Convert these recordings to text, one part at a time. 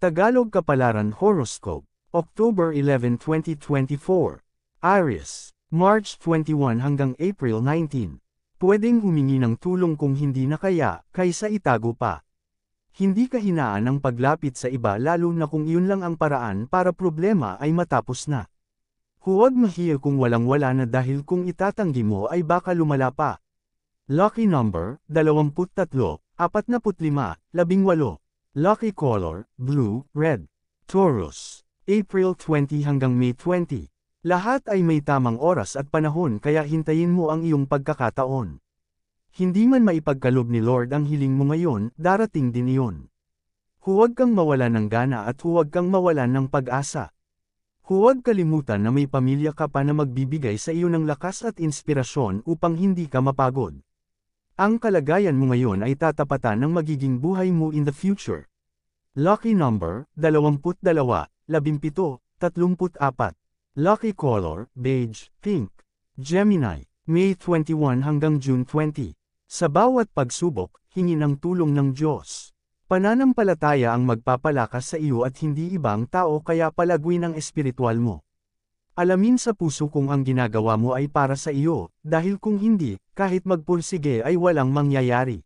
Tagalog Kapalaran Horoscope, October 11, 2024. Aries, March 21 hanggang April 19. Pwedeng humingi ng tulong kung hindi na kaya, kaysa itago pa. Hindi kahinaan ang paglapit sa iba lalo na kung iyon lang ang paraan para problema ay matapos na. Huwag mahiya kung walang-wala na dahil kung itatanggi mo ay baka lumala pa. Lucky number, 23, 45, 18. Lucky color, blue, red. Taurus, April 20 hanggang May 20. Lahat ay may tamang oras at panahon kaya hintayin mo ang iyong pagkakataon. Hindi man maipagkalob ni Lord ang hiling mo ngayon, darating din iyon. Huwag kang mawalan ng gana at huwag kang mawalan ng pag-asa. Huwag kalimutan na may pamilya ka pa na magbibigay sa iyo ng lakas at inspirasyon upang hindi ka mapagod. Ang kalagayan mo ngayon ay tatapatan ng magiging buhay mo in the future. Lucky number, 22, 17, 34. Lucky color, beige, pink. Gemini, May 21 hanggang June 20. Sa bawat pagsubok, hingi ng tulong ng Diyos. Pananampalataya ang magpapalakas sa iyo at hindi ibang tao kaya palagwin ang espiritual mo. Alamin sa puso kung ang ginagawa mo ay para sa iyo, dahil kung hindi, kahit magpursige ay walang mangyayari.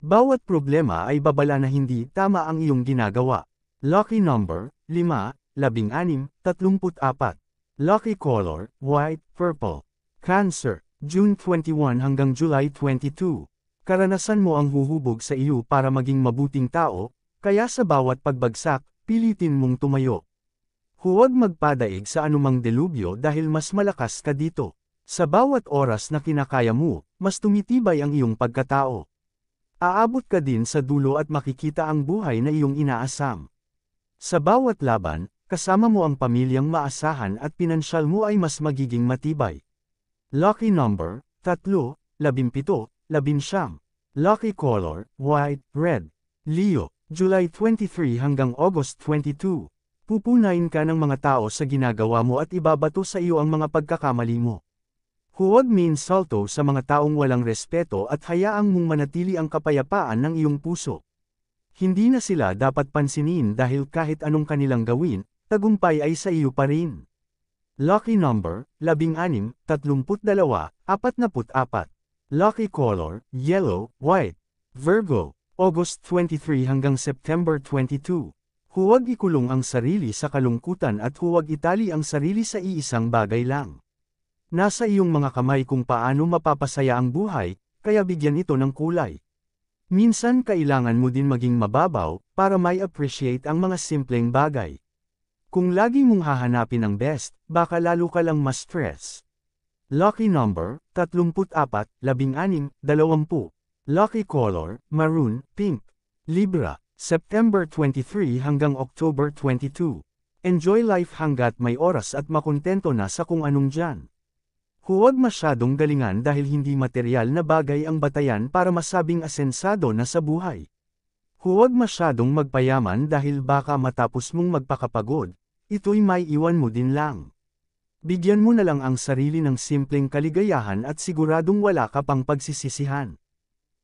Bawat problema ay babala na hindi tama ang iyong ginagawa. Lucky number, 5, 16, 34. Lucky color, white, purple. Cancer, June 21 hanggang July 22. Karanasan mo ang huhubog sa iyo para maging mabuting tao, kaya sa bawat pagbagsak, pilitin mong tumayo. Huwag magpadaig sa anumang delubyo dahil mas malakas ka dito. Sa bawat oras na kinakaya mo, mas tumitibay ang iyong pagkatao. Aabot ka din sa dulo at makikita ang buhay na iyong inaasam. Sa bawat laban, kasama mo ang pamilyang maasahan at pinansyal mo ay mas magiging matibay. Lucky number, 3, 17, 19. Lucky color, white, red. Leo, July 23 hanggang August 22. Pupunayin ka ng mga tao sa ginagawa mo at ibabato sa iyo ang mga pagkakamali mo. Huwag minsulto sa mga taong walang respeto at hayaang mong manatili ang kapayapaan ng iyong puso. Hindi na sila dapat pansinin dahil kahit anong kanilang gawin, tagumpay ay sa iyo pa rin. Lucky number, 16, 32, 44. Lucky color, yellow, white. Virgo, August 23 hanggang September 22. Huwag ikulong ang sarili sa kalungkutan at huwag itali ang sarili sa iisang bagay lang. Nasa iyong mga kamay kung paano mapapasaya ang buhay, kaya bigyan ito ng kulay. Minsan kailangan mo din maging mababaw, para may appreciate ang mga simpleng bagay. Kung lagi mong hahanapin ang best, baka lalo ka lang ma-stress. Lucky number, 34, 16, 20. Lucky color, maroon, pink. Libra, September 23 hanggang October 22. Enjoy life hanggat may oras at makontento na sa kung anong dyan. Huwag masyadong galingan dahil hindi material na bagay ang batayan para masabing asensado na sa buhay. Huwag masyadong magpayaman dahil baka matapos mong magpakapagod, ito'y may iwan mo din lang. Bigyan mo na lang ang sarili ng simpleng kaligayahan at siguradong wala ka pang pagsisisihan.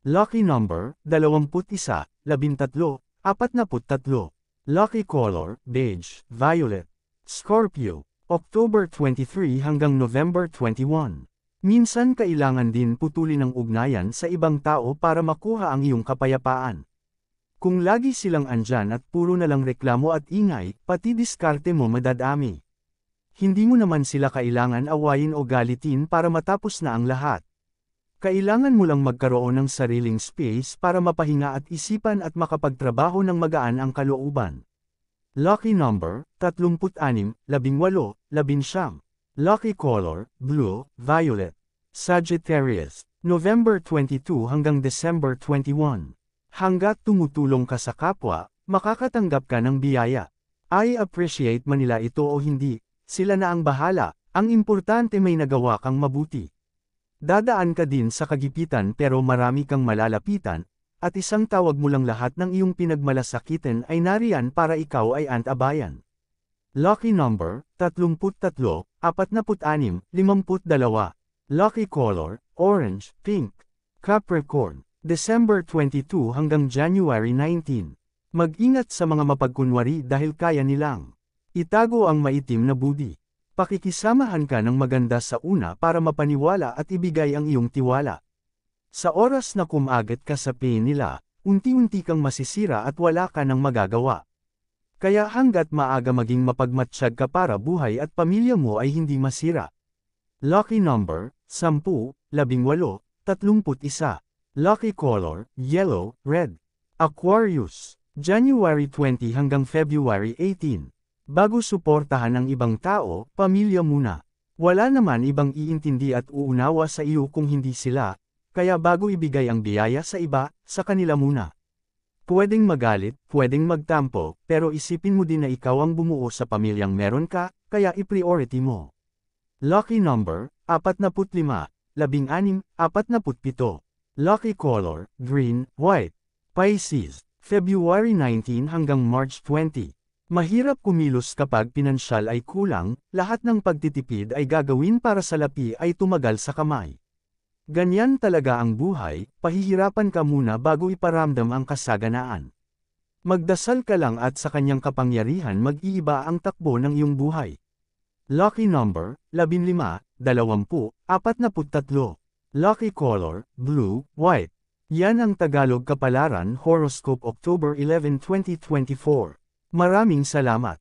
Lucky number, 21, 13, 43. Lucky color, beige, violet. Scorpio, October 23 hanggang November 21. Minsan kailangan din putulin ang ugnayan sa ibang tao para makuha ang iyong kapayapaan. Kung lagi silang andyan at puro na lang reklamo at ingay, pati diskarte mo madadami. Hindi mo naman sila kailangan awayin o galitin para matapos na ang lahat. Kailangan mo lang magkaroon ng sariling space para mapahinga at isipan at makapagtrabaho ng magaan ang kalooban. Lucky number, 36, 18, 19. Lucky color, blue, violet. Sagittarius, November 22 hanggang December 21. Hanggat tumutulong ka sa kapwa, makakatanggap ka ng biyaya. I appreciate man nila ito o hindi, sila na ang bahala, ang importante may nagawa kang mabuti. Dadaan ka din sa kagipitan pero marami kang malalapitan, at isang tawag mo lang lahat ng iyong pinagmalasakitan ay nariyan para ikaw ay antabayan. Lucky number, 33, 46, 52. Lucky color, orange, pink. Capricorn, December 22 hanggang January 19. Mag-ingat sa mga mapagkunwari dahil kaya nilang itago ang maitim na budi. Pakikisamahan ka ng maganda sa una para mapaniwala at ibigay ang iyong tiwala. Sa oras na kumagat ka sa pain nila, unti-unti kang masisira at wala ka nang magagawa. Kaya hanggat maaga maging mapagmatsyag ka para buhay at pamilya mo ay hindi masira. Lucky number, 10, 18, 31. Lucky color, yellow, red. Aquarius, January 20 hanggang February 18. Bago suportahan ang ibang tao, pamilya muna. Wala naman ibang iintindi at uunawa sa iyo kung hindi sila, kaya bago ibigay ang biyaya sa iba, sa kanila muna. Pwedeng magalit, pwedeng magtampo, pero isipin mo din na ikaw ang bumuo sa pamilyang meron ka, kaya i-priority mo. Lucky number, 45, 16, 47. Lucky color, green, white. Pisces, February 19 hanggang March 20. Mahirap kumilos kapag pinansyal ay kulang, lahat ng pagtitipid ay gagawin para sa lapi ay tumagal sa kamay. Ganyan talaga ang buhay, pahihirapan ka muna bago iparamdam ang kasaganaan. Magdasal ka lang at sa kanyang kapangyarihan mag-iiba ang takbo ng iyong buhay. Lucky number, 15, 20, 43. Lucky color, blue, white. Yan ang Tagalog Kapalaran Horoscope October 11, 2024. Maraming salamat.